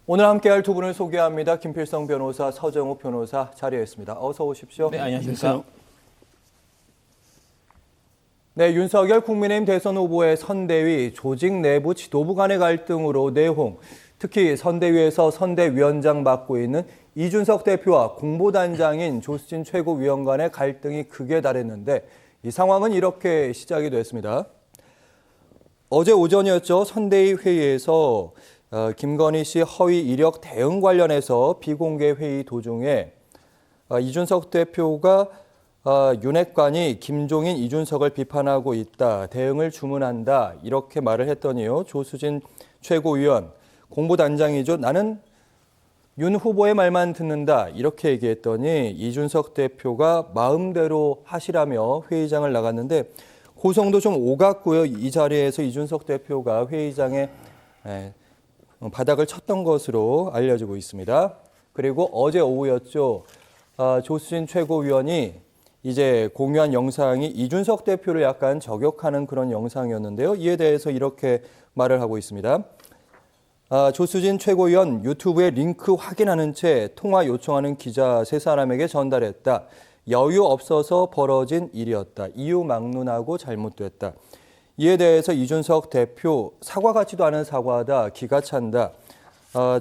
오늘 함께할 두 분을 소개합니다. 김필성 변호사, 서정욱 변호사 자리에 있습니다. 어서 오십시오. 네, 안녕하십니까. 네, 윤석열 국민의힘 대선 후보의 선대위, 조직 내부 지도부 간의 갈등으로 내홍, 특히 선대위에서 선대위원장 맡고 있는 이준석 대표와 공보단장인 조수진 최고위원 간의 갈등이 극에 달했는데 이 상황은 이렇게 시작이 됐습니다. 어제 오전이었죠. 선대위 회의에서 김건희 씨 허위 이력 대응 관련해서 비공개 회의 도중에 이준석 대표가 윤핵관이 김종인, 이준석을 비판하고 있다, 대응을 주문한다 이렇게 말을 했더니요. 조수진 최고위원, 공보단장이죠. 나는 윤 후보의 말만 듣는다 이렇게 얘기했더니 이준석 대표가 마음대로 하시라며 회의장을 나갔는데 고성도 좀 오갔고요. 이 자리에서 이준석 대표가 회의장에 바닥을 쳤던 것으로 알려지고 있습니다. 그리고 어제 오후였죠. 조수진 최고위원이 이제 공유한 영상이 이준석 대표를 약간 저격하는 그런 영상이었는데요. 이에 대해서 이렇게 말을 하고 있습니다. 조수진 최고위원 유튜브에 링크 확인하는 채 통화 요청하는 기자 세 사람에게 전달했다. 여유 없어서 벌어진 일이었다. 이유 막론하고 잘못됐다. 이에 대해서 이준석 대표 사과 같지도 않은 사과다. 기가 찬다.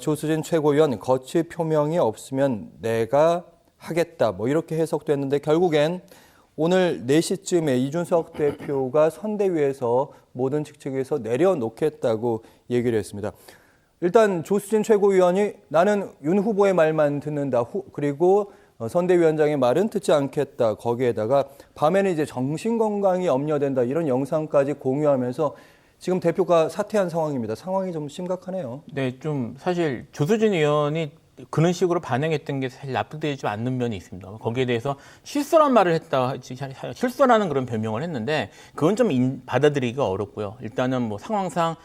조수진 최고위원 거치 표명이 없으면 내가 하겠다. 뭐 이렇게 해석됐는데 결국엔 오늘 4시쯤에 이준석 대표가 선대위에서 모든 직책에서 내려놓겠다고 얘기를 했습니다. 일단 조수진 최고위원이 나는 윤 후보의 말만 듣는다. 그리고 선대위원장의 말은 듣지 않겠다. 거기에다가 밤에는 이제 정신건강이 염려된다. 이런 영상까지 공유하면서 지금 대표가 사퇴한 상황입니다. 상황이 좀 심각하네요. 네, 좀 사실 조수진 의원이 그런 식으로 반응했던 게 사실 납득되지 않는 면이 있습니다. 거기에 대해서 실수란 말을 했다, 실수라는 그런 변명을 했는데 그건 좀 받아들이기가 어렵고요. 일단은 뭐 상황상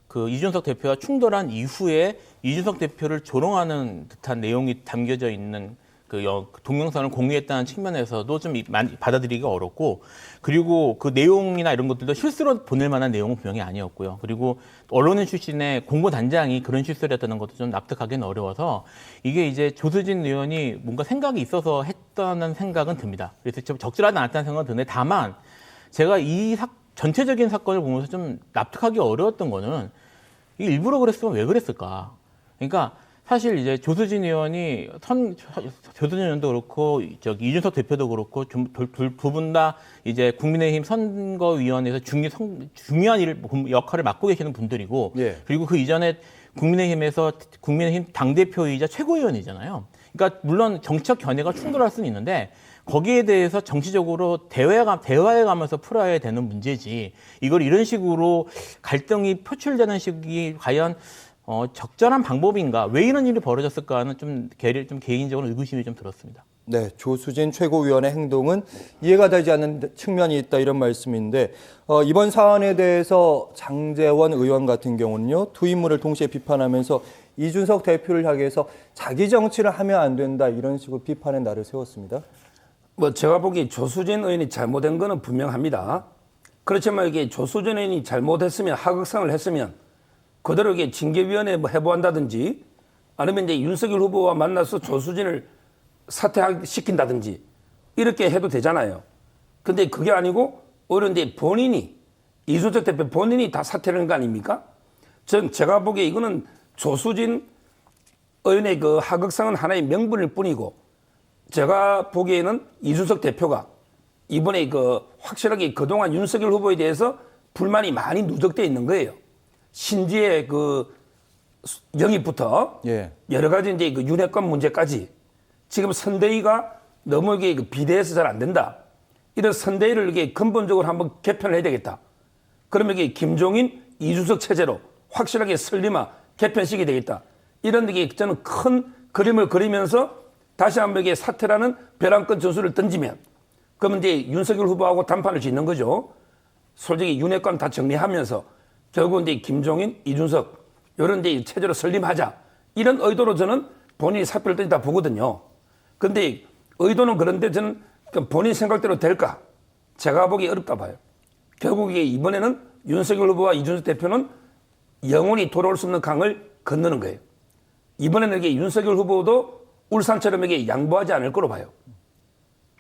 그 이준석 대표와 충돌한 이후에 이준석 대표를 조롱하는 듯한 내용이 담겨져 있는 그 동영상을 공유했다는 측면에서도 좀 받아들이기가 어렵고, 그리고 그 내용이나 이런 것들도 실수로 보낼 만한 내용은 분명히 아니었고요. 그리고 언론인 출신의 공보단장이 그런 실수를 했다는 것도 좀 납득하기는 어려워서 이게 이제 조수진 의원이 뭔가 생각이 있어서 했다는 생각은 듭니다. 그래서 적절하지 않았다는 생각은 드는데, 다만 제가 이 전체적인 사건을 보면서 좀 납득하기 어려웠던 거는 일부러 그랬으면 왜 그랬을까? 그러니까 사실 이제 조수진 의원이 조수진 의원도 그렇고 이준석 대표도 그렇고 두 분 다 이제 국민의힘 선거위원회에서 중요한 역할을 맡고 계시는 분들이고, 예. 그리고 그 이전에 국민의힘 당대표이자 최고위원이잖아요. 그러니까 물론 정치적 견해가 충돌할 수는 있는데 거기에 대해서 정치적으로 대화해 가면서 풀어야 되는 문제지, 이걸 이런 식으로 갈등이 표출되는 식이 과연 적절한 방법인가? 왜 이런 일이 벌어졌을까는 좀 개인적으로 의구심이 좀 들었습니다. 네, 조수진 최고위원의 행동은 이해가 되지 않는 측면이 있다 이런 말씀인데 이번 사안에 대해서 장제원 의원 같은 경우는요. 두 인물을 동시에 비판하면서 이준석 대표를 향해서 자기 정치를 하면 안 된다 이런 식으로 비판의 날을 세웠습니다. 뭐 제가 보기에 조수진 의원이 잘못된 거는 분명합니다. 그렇지만 이게 조수진 의원이 잘못했으면 하극상을 했으면 그대로 이게 징계위원회 해부한다든지 아니면 이제 윤석열 후보와 만나서 조수진을 사퇴시킨다든지 이렇게 해도 되잖아요. 근데 그게 아니고 오히려 이제 이준석 대표 본인이 다 사퇴하는 거 아닙니까? 제가 보기에 이거는 조수진 의원의 그 하극상은 하나의 명분일 뿐이고, 제가 보기에는 이준석 대표가 이번에 확실하게 그동안 윤석열 후보에 대해서 불만이 많이 누적되어 있는 거예요. 신지의 그 영입부터 예. 여러 가지 이제 그 윤핵관 문제까지 지금 선대위가 너무 이게 비대해서 잘 안 된다. 이런 선대위를 이게 근본적으로 한번 개편을 해야 되겠다. 그러면 이게 김종인, 이준석 체제로 확실하게 설리마 개편식이 되겠다. 이런 게 저는 큰 그림을 그리면서 다시 한번 이게 사퇴라는 벼랑끝 전술을 던지면 그러면 이제 윤석열 후보하고 단판을 짓는 거죠. 솔직히 윤핵관 다 정리하면서 결국 이제 김종인, 이준석 이런 이제 체제로 설립하자 이런 의도로 저는 본인이 사표를 던지다 보거든요. 근데 의도는 그런데 저는 본인 생각대로 될까? 제가 보기 어렵다 봐요. 결국 이게 이번에는 윤석열 후보와 이준석 대표는 영원히 돌아올 수 없는 강을 건너는 거예요. 이번에는 이게 윤석열 후보도 울산처럼 이게 양보하지 않을 거로 봐요.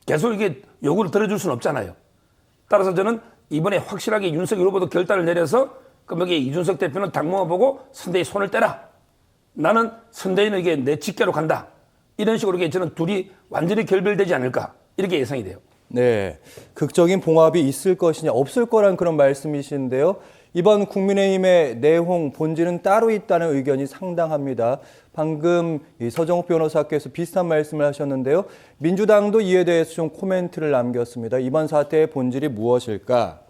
계속 이게 요구를 들어줄 수는 없잖아요. 따라서 저는 이번에 확실하게 윤석열 후보도 결단을 내려서 그럼 여기 이준석 대표는 당무만 보고 선대위 손을 떼라. 나는 선대위는 이게 내 직계로 간다. 이런 식으로 이게 저는 둘이 완전히 결별되지 않을까 이렇게 예상이 돼요. 네, 극적인 봉합이 있을 것이냐 없을 거란 그런 말씀이신데요. 이번 국민의힘의 내홍 본질은 따로 있다는 의견이 상당합니다. 방금 이 서정욱 변호사께서 비슷한 말씀을 하셨는데요. 민주당도 이에 대해서 좀 코멘트를 남겼습니다. 이번 사태의 본질이 무엇일까?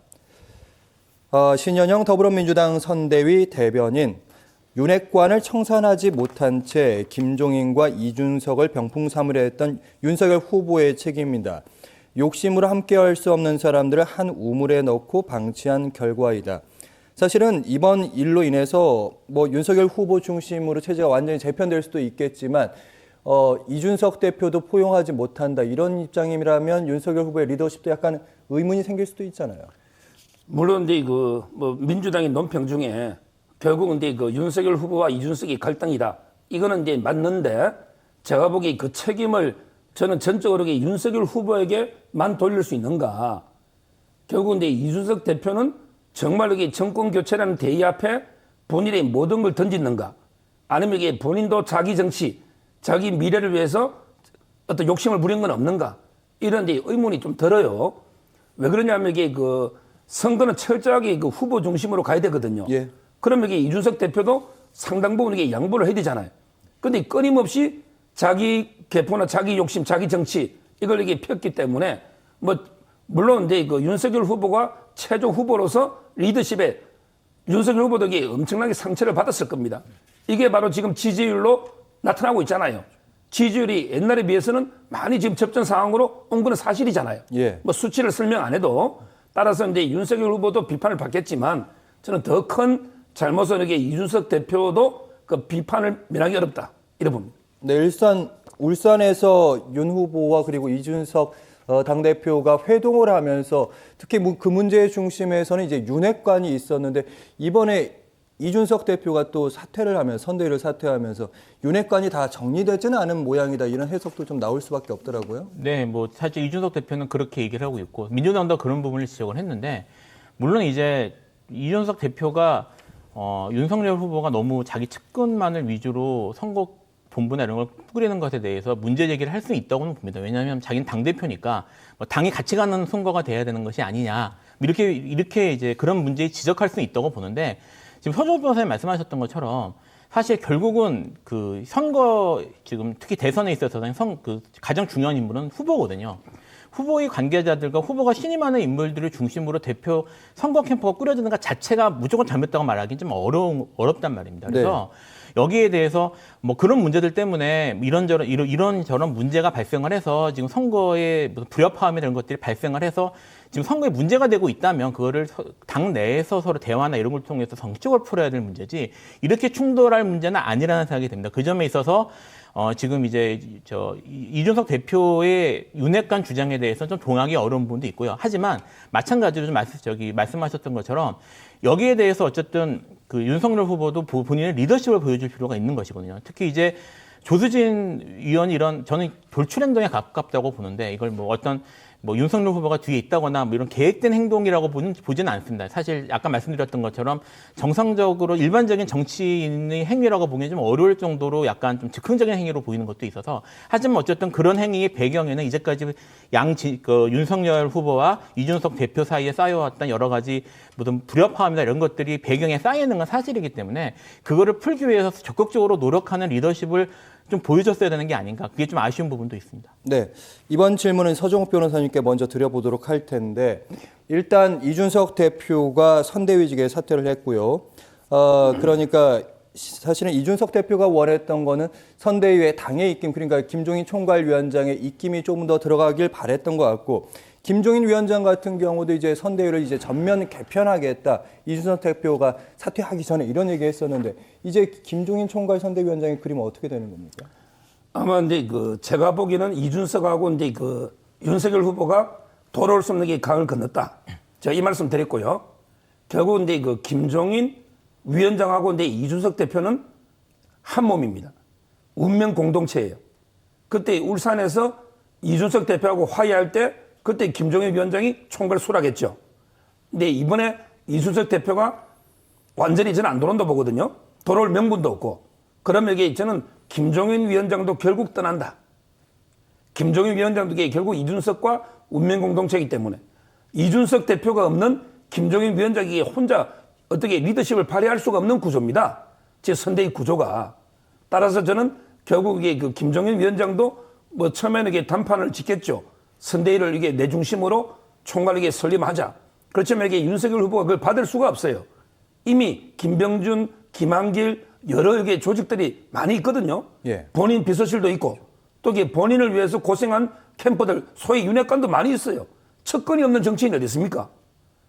신현영 더불어민주당 선대위 대변인, 윤핵관을 청산하지 못한 채 김종인과 이준석을 병풍 삼으려 했던 윤석열 후보의 책임입니다. 욕심으로 함께할 수 없는 사람들을 한 우물에 넣고 방치한 결과이다. 사실은 이번 일로 인해서 윤석열 후보 중심으로 체제가 완전히 재편될 수도 있겠지만 이준석 대표도 포용하지 못한다 이런 입장이라면 윤석열 후보의 리더십도 약간 의문이 생길 수도 있잖아요. 물론 이제 민주당의 논평 중에 결국은 이제 윤석열 후보와 이준석이 갈등이다. 이거는 이제 맞는데 제가 보기에 그 책임을 저는 전적으로 윤석열 후보에게만 돌릴 수 있는가. 결국은 이제 이준석 대표는 정말 이게 정권 교체라는 대의 앞에 본인의 모든 걸 던지는가. 아니면 이게 본인도 자기 정치, 자기 미래를 위해서 어떤 욕심을 부린 건 없는가. 이런 데 의문이 좀 들어요. 왜 그러냐면 이게 선거는 철저하게 후보 중심으로 가야 되거든요. 예. 그러면 이게 이준석 대표도 상당 부분 이게 양보를 해야 되잖아요. 근데 끊임없이 자기 개포나 자기 욕심, 자기 정치 이걸 이게 폈기 때문에 물론 이제 윤석열 후보가 최종 후보로서 리더십에 윤석열 후보도 이게 엄청나게 상처를 받았을 겁니다. 이게 바로 지금 지지율로 나타나고 있잖아요. 지지율이 옛날에 비해서는 많이 지금 접전 상황으로 온 거는 사실이잖아요. 예. 수치를 설명 안 해도 따라서 이제 윤석열 후보도 비판을 받겠지만 저는 더 큰 잘못은 이게 이준석 대표도 그 비판을 면하기 어렵다 이래 봅니다. 네, 울산에서 윤 후보와 그리고 이준석 당대표가 회동을 하면서 특히 그 문제의 중심에서는 이제 윤핵관이 있었는데 이번에 이준석 대표가 또 사퇴를 하면서 선대위를 사퇴하면서 윤핵관이 다 정리되지는 않은 모양이다 이런 해석도 좀 나올 수밖에 없더라고요. 네, 사실 이준석 대표는 그렇게 얘기를 하고 있고 민주당도 그런 부분을 지적을 했는데 물론 이제 이준석 대표가 윤석열 후보가 너무 자기 측근만을 위주로 선거 본부나 이런 걸 꾸리는 것에 대해서 문제 제기를 할 수 있다고는 봅니다. 왜냐하면 자기는 당대표니까 당이 같이 가는 선거가 돼야 되는 것이 아니냐. 이렇게 이제 그런 문제에 지적할 수 있다고 보는데 지금 서정욱 변호사님 말씀하셨던 것처럼 사실 결국은 그 선거 지금 특히 대선에 있어서는 가장 중요한 인물은 후보거든요. 후보의 관계자들과 후보가 신임하는 인물들을 중심으로 대표 선거 캠프가 꾸려지는 것 자체가 무조건 잘못됐다고 말하기는 좀 어렵단 말입니다. 그래서 여기에 대해서 그런 문제들 때문에 이런저런 문제가 발생을 해서 지금 선거에 불협화음이 되는 것들이 발생을 해서 지금 선거에 문제가 되고 있다면 그거를 당 내에서 서로 대화나 이런 걸 통해서 정책을 풀어야 될 문제지 이렇게 충돌할 문제는 아니라는 생각이 듭니다. 그 점에 있어서 지금 이제 이준석 대표의 윤핵관 주장에 대해서 좀 동하기 어려운 부분도 있고요. 하지만 마찬가지로 좀 말씀하셨던 것처럼 여기에 대해서 어쨌든 그 윤석열 후보도 본인의 리더십을 보여줄 필요가 있는 것이거든요. 특히 이제 조수진 위원이 저는 돌출 행동에 가깝다고 보는데 이걸 윤석열 후보가 뒤에 있다거나 이런 계획된 행동이라고 보지는 않습니다. 사실 아까 말씀드렸던 것처럼 정상적으로 일반적인 정치인의 행위라고 보기엔 좀 어려울 정도로 약간 좀 즉흥적인 행위로 보이는 것도 있어서 하지만 어쨌든 그런 행위의 배경에는 이제까지 윤석열 후보와 이준석 대표 사이에 쌓여왔던 여러 가지 무슨 불협화음이나 이런 것들이 배경에 쌓여 있는 건 사실이기 때문에 그거를 풀기 위해서 적극적으로 노력하는 리더십을 좀 보여줬어야 되는 게 아닌가. 그게 좀 아쉬운 부분도 있습니다. 네, 이번 질문은 서정욱 변호사님께 먼저 드려보도록 할 텐데 일단 이준석 대표가 선대위직에 사퇴를 했고요. 그러니까 사실은 이준석 대표가 원했던 거는 선대위의 당의 입김, 그러니까 김종인 총괄위원장의 입김이 조금 더 들어가길 바랬던 것 같고 김종인 위원장 같은 경우도 이제 선대위를 이제 전면 개편하겠다. 이준석 대표가 사퇴하기 전에 이런 얘기 했었는데 이제 김종인 총괄 선대위원장의 그림은 어떻게 되는 겁니까? 아마 이제 제가 보기에는 이준석하고 이제 윤석열 후보가 돌아올 수 없는 게 강을 건넜다. 제가 이 말씀 드렸고요. 결국 이제 김종인 위원장하고 이제 이준석 대표는 한 몸입니다. 운명 공동체예요. 그때 울산에서 이준석 대표하고 화해할 때 그때 김종인 위원장이 총괄 수락했죠. 근데 이번에 이준석 대표가 완전히 저는 안 돌아온다 보거든요. 돌아올 명분도 없고. 그러면 이게 저는 김종인 위원장도 결국 떠난다. 김종인 위원장도 이게 결국 이준석과 운명 공동체이기 때문에 이준석 대표가 없는 김종인 위원장이 혼자 어떻게 리더십을 발휘할 수가 없는 구조입니다. 제 선대위 구조가. 따라서 저는 결국 이게 그 김종인 위원장도 뭐 처음에는 이게 단판을 짓겠죠. 선대위를 이게 내 중심으로 총괄에게 설립하자. 그렇지만 이게 윤석열 후보가 그걸 받을 수가 없어요. 이미 김병준, 김한길 여러 개 조직들이 많이 있거든요. 예. 본인 비서실도 있고 또 이게 본인을 위해서 고생한 캠퍼들 소위 윤핵관도 많이 있어요. 척건이 없는 정치인이 어디 있습니까?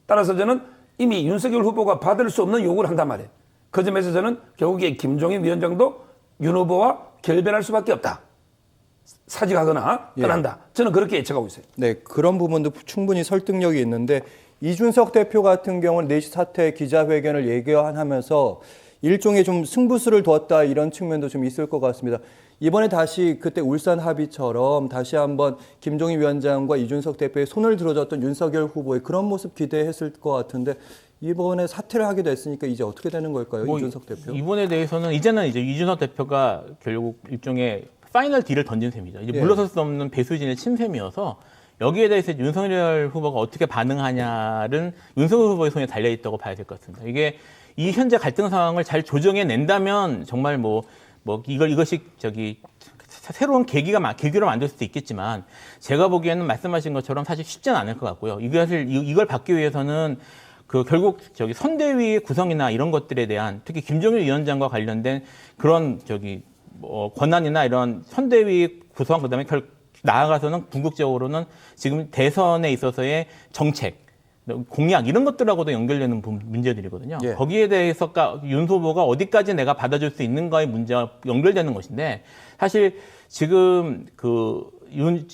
따라서 저는 이미 윤석열 후보가 받을 수 없는 요구를 한단 말이에요. 그 점에서 저는 결국에 김종인 위원장도 윤 후보와 결별할 수밖에 없다. 사직하거나 떠난다. 저는 그렇게 예측하고 있어요. 네, 그런 부분도 충분히 설득력이 있는데 이준석 대표 같은 경우는 4시 사태 기자회견을 예견하면서 일종의 좀 승부수를 뒀다 이런 측면도 좀 있을 것 같습니다. 이번에 다시 그때 울산 합의처럼 다시 한번 김종인 위원장과 이준석 대표의 손을 들어줬던 윤석열 후보의 그런 모습 기대했을 것 같은데 이번에 사퇴를 하게 됐으니까 이제 어떻게 되는 걸까요, 이준석 대표? 이번에 대해서는 이제는 이제 이준석 대표가 결국 일종의 파이널 딜을 던진 셈이죠. 이제 예. 물러설 수 없는 배수진의 침셈이어서 여기에 대해서 윤석열 후보가 어떻게 반응하냐는 윤석열 후보의 손에 달려 있다고 봐야 될 것 같습니다. 이게 이 현재 갈등 상황을 잘 조정해 낸다면 정말 이것이 새로운 계기로 만들 수도 있겠지만 제가 보기에는 말씀하신 것처럼 사실 쉽지는 않을 것 같고요. 이걸 받기 위해서는 결국 선대위 구성이나 이런 것들에 대한 특히 김종인 위원장과 관련된 그런 권한이나 이런 선대위 구성 그다음에 나아가서는 궁극적으로는 지금 대선에 있어서의 정책, 공약 이런 것들하고도 연결되는 문제들이거든요. 예. 거기에 대해서 윤 후보가 어디까지 내가 받아줄 수 있는가의 문제와 연결되는 것인데 사실 지금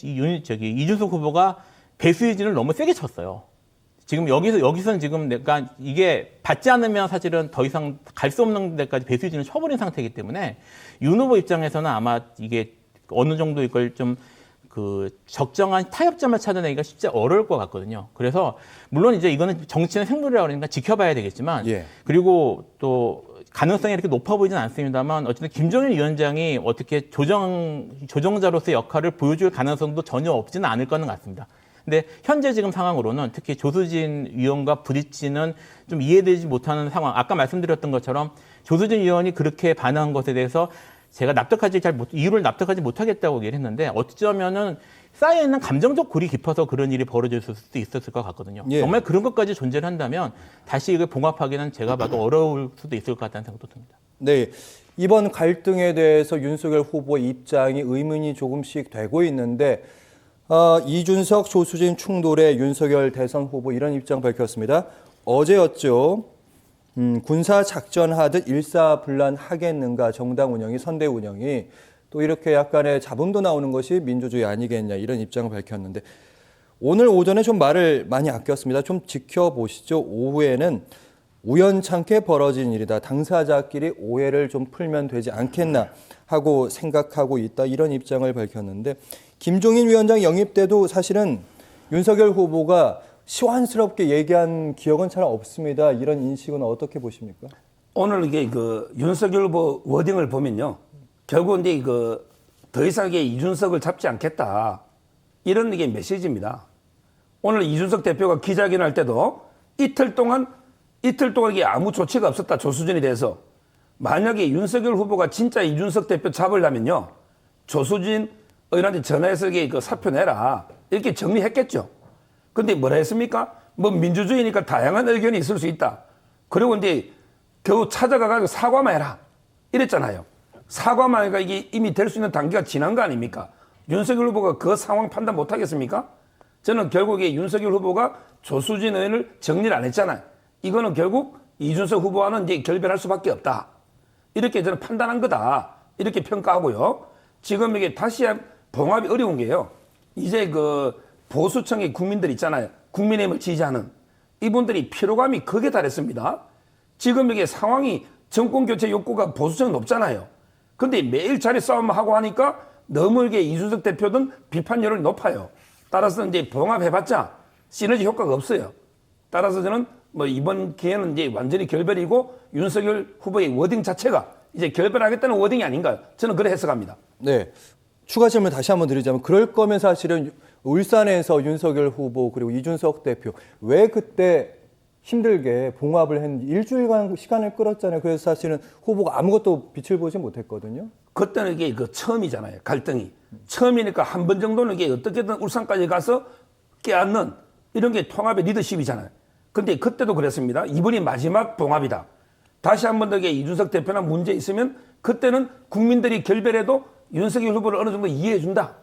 이준석 후보가 배수진을 너무 세게 쳤어요. 지금 여기서는 지금 내가 이게 받지 않으면 사실은 더 이상 갈 수 없는 데까지 배수진을 쳐버린 상태이기 때문에 윤 후보 입장에서는 아마 이게 어느 정도 이걸 좀 적정한 타협점을 찾아내기가 쉽지 어려울 것 같거든요. 그래서 물론 이제 이거는 정치는 생물이라고 그러니까 지켜봐야 되겠지만 예. 그리고 또 가능성이 이렇게 높아 보이진 않습니다만 어쨌든 김종인 위원장이 어떻게 조정자로서의 역할을 보여줄 가능성도 전혀 없지는 않을 거는 같습니다. 근데 현재 지금 상황으로는 특히 조수진 위원과 부딪히는 좀 이해되지 못하는 상황. 아까 말씀드렸던 것처럼 조수진 위원이 그렇게 반응한 것에 대해서 제가 이유를 납득하지 못하겠다고 얘기를 했는데 어쩌면은 쌓여있는 감정적 골이 깊어서 그런 일이 벌어질 수도 있었을 것 같거든요. 예. 정말 그런 것까지 존재를 한다면 다시 이걸 봉합하기는 제가 봐도 어려울 수도 있을 것 같다는 생각도 듭니다. 네, 이번 갈등에 대해서 윤석열 후보의 입장이 의문이 조금씩 되고 있는데 이준석, 조수진 충돌에 윤석열 대선 후보 이런 입장 밝혔습니다. 어제였죠. 군사 작전하듯 일사불란하겠는가 정당 운영이 선대 운영이 또 이렇게 약간의 잡음도 나오는 것이 민주주의 아니겠냐 이런 입장을 밝혔는데 오늘 오전에 좀 말을 많이 아꼈습니다. 좀 지켜보시죠. 오후에는 우연찮게 벌어진 일이다. 당사자끼리 오해를 좀 풀면 되지 않겠나 하고 생각하고 있다. 이런 입장을 밝혔는데 김종인 위원장 영입 때도 사실은 윤석열 후보가 시원스럽게 얘기한 기억은 잘 없습니다. 이런 인식은 어떻게 보십니까? 오늘 이게 윤석열 후보 워딩을 보면요. 결국 이제 더 이상 이준석을 잡지 않겠다. 이런 이게 메시지입니다. 오늘 이준석 대표가 기자회견할 때도 이틀 동안 이게 아무 조치가 없었다. 조수진에 대해서. 만약에 윤석열 후보가 진짜 이준석 대표 잡으려면요. 조수진 의원한테 전화해서 사표 내라. 이렇게 정리했겠죠. 근데 뭐라 했습니까? 민주주의니까 다양한 의견이 있을 수 있다. 그리고 이제 겨우 찾아가가지고 사과만 해라. 이랬잖아요. 사과만 하니까 이게 이미 될 수 있는 단계가 지난 거 아닙니까? 윤석열 후보가 그 상황 판단 못 하겠습니까? 저는 결국에 윤석열 후보가 조수진 의원을 정리를 안 했잖아요. 이거는 결국 이준석 후보와는 이제 결별할 수밖에 없다. 이렇게 저는 판단한 거다. 이렇게 평가하고요. 지금 이게 다시 봉합이 어려운 게요. 이제 보수층의 국민들 있잖아요. 국민의힘을 지지하는 이분들이 피로감이 극에 달했습니다. 지금 이게 상황이 정권 교체 욕구가 보수층은 높잖아요. 근데 매일 자리 싸움을 하고 하니까 너무 이게 이준석 대표는 비판 여론이 높아요. 따라서 이제 봉합해봤자 시너지 효과가 없어요. 따라서 저는 뭐 이번 기회는 이제 완전히 결별이고 윤석열 후보의 워딩 자체가 이제 결별하겠다는 워딩이 아닌가 저는 그래 해석합니다. 네. 추가 질문 다시 한번 드리자면 그럴 거면 사실은 울산에서 윤석열 후보 그리고 이준석 대표 왜 그때 힘들게 봉합을 했는지 일주일간 시간을 끌었잖아요. 그래서 사실은 후보가 아무것도 빛을 보지 못했거든요. 그때는 이게 그 처음이잖아요. 갈등이. 처음이니까 한 번 정도는 이게 어떻게든 울산까지 가서 깨안는 이런 게 통합의 리더십이잖아요. 근데 그때도 그랬습니다. 이번이 마지막 봉합이다. 다시 한 번 더 이준석 대표나 문제 있으면 그때는 국민들이 결별해도 윤석열 후보를 어느 정도 이해해 준다.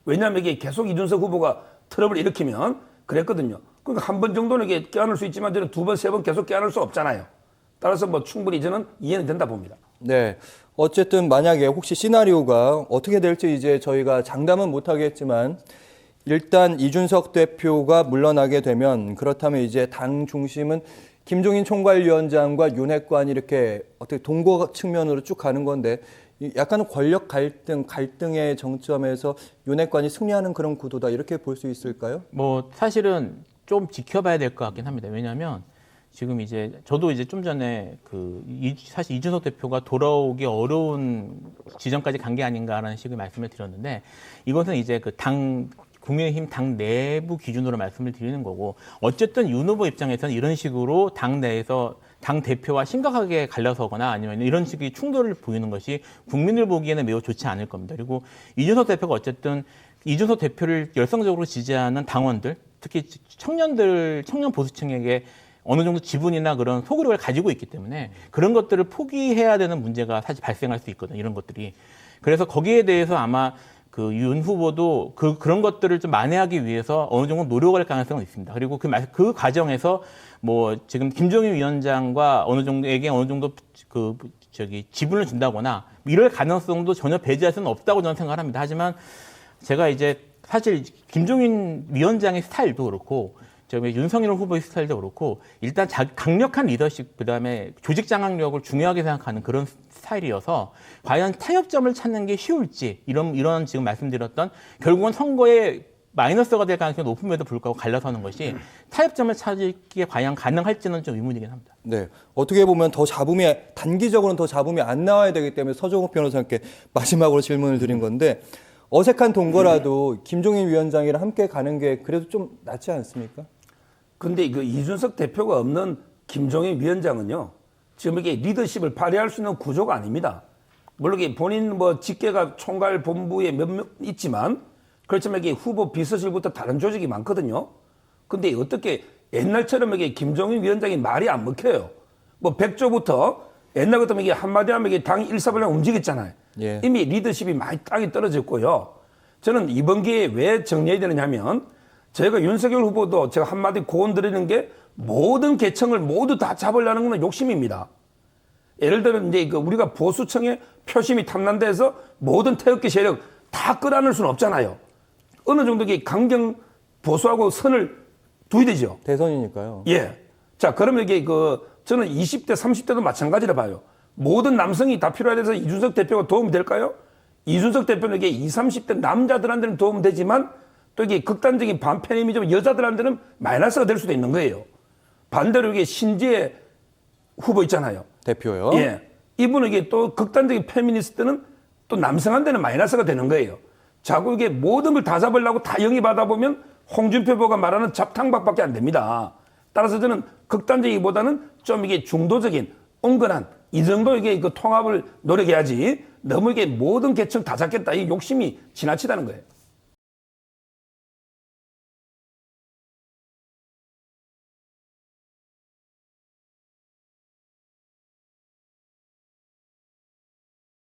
왜냐하면 이게 계속 이준석 후보가 트러블을 일으키면 그랬거든요. 그러니까 한 번 정도는 이게 껴안을 수 있지만 저는 두 번, 세 번 계속 껴안을 수 없잖아요. 따라서 뭐 충분히 저는 이해는 된다 봅니다. 네. 어쨌든 만약에 혹시 시나리오가 어떻게 될지 이제 저희가 장담은 못 하겠지만 일단 이준석 대표가 물러나게 되면 그렇다면 이제 당 중심은 김종인 총괄위원장과 윤핵관이 이렇게 어떻게 동거 측면으로 쭉 가는 건데 약간은 권력 갈등의 정점에서 윤핵관이 승리하는 그런 구도다 이렇게 볼 수 있을까요? 뭐 사실은 좀 지켜봐야 될 것 같긴 합니다. 왜냐하면 지금 이제 저도 이제 좀 전에 사실 이준석 대표가 돌아오기 어려운 지점까지 간 게 아닌가라는 식의 말씀을 드렸는데 이것은 이제 국민의힘 당 내부 기준으로 말씀을 드리는 거고 어쨌든 윤 후보 입장에서는 이런 식으로 당 내에서 당 대표와 심각하게 갈려서거나 아니면 이런 식의 충돌을 보이는 것이 국민들 보기에는 매우 좋지 않을 겁니다. 그리고 이준석 대표가 어쨌든 이준석 대표를 열성적으로 지지하는 당원들, 특히 청년 보수층에게 어느 정도 지분이나 그런 소구력을 가지고 있기 때문에 그런 것들을 포기해야 되는 문제가 사실 발생할 수 있거든요. 이런 것들이. 그래서 거기에 대해서 아마 윤 후보도 그런 것들을 좀 만회하기 위해서 어느 정도 노력할 가능성은 있습니다. 그리고 그 과정에서 뭐 지금 김종인 위원장과 어느 정도 지분을 준다거나 이럴 가능성도 전혀 배제할 수는 없다고 저는 생각합니다. 하지만 제가 이제 사실 김종인 위원장의 스타일도 그렇고 윤석열 후보의 스타일도 그렇고 일단 강력한 리더십 그다음에 조직 장악력을 중요하게 생각하는 그런 스타일이어서 과연 타협점을 찾는 게 쉬울지 이런 지금 말씀드렸던 결국은 선거에 마이너스가 될 가능성이 높음에도 불구하고 갈라서는 것이 타협점을 찾기에 과연 가능할지는 좀 의문이긴 합니다. 네, 어떻게 보면 단기적으로는 더 잡음이 안 나와야 되기 때문에 서정욱 변호사님께 마지막으로 질문을 드린 건데 어색한 동거라도 김종인 위원장이랑 함께 가는 게 그래도 좀 낫지 않습니까? 근데 이준석 대표가 없는 김종인 위원장은요, 지금 이게 리더십을 발휘할 수 있는 구조가 아닙니다. 물론 이게 본인 직계가 총괄 본부에 몇 명 있지만, 그렇지만 이게 후보 비서실부터 다른 조직이 많거든요. 근데 어떻게 옛날처럼 이게 김종인 위원장이 말이 안 먹혀요. 백조부터 옛날 같으면 이게 한마디 하면 이게 당이 일사불란 움직였잖아요. 예. 이미 리더십이 많이 땅이 떨어졌고요. 저는 이번 기회에 왜 정리해야 되느냐면, 저희가 윤석열 후보도 제가 한마디 고언 드리는 게 모든 계층을 모두 다 잡으려는 건 욕심입니다. 예를 들어 이제 우리가 보수층의 표심이 탐난다 해서 모든 태극기 세력 다 끌어안을 수는 없잖아요. 어느 정도 강경 보수하고 선을 둬야 되죠. 대선이니까요. 예. 자, 그러면 이게 저는 20대, 30대도 마찬가지라 봐요. 모든 남성이 다 필요해서 이준석 대표가 도움이 될까요? 이준석 대표는 이게 20, 30대 남자들한테는 도움 되지만 또 이게 극단적인 반페미니즘 여자들한테는 마이너스가 될 수도 있는 거예요. 반대로 이게 신지혜 후보 있잖아요. 대표요. 예. 이분은 이게 또 극단적인 페미니스트는 또 남성한테는 마이너스가 되는 거예요. 자꾸 이게 모든 걸 다 잡으려고 다 영입하다 보면 홍준표 후보가 말하는 잡탕박밖에 안 됩니다. 따라서 저는 극단적이기보다는 좀 이게 중도적인 온건한 이 정도 이게 통합을 노력해야지 너무 이게 모든 계층 다 잡겠다 이 욕심이 지나치다는 거예요.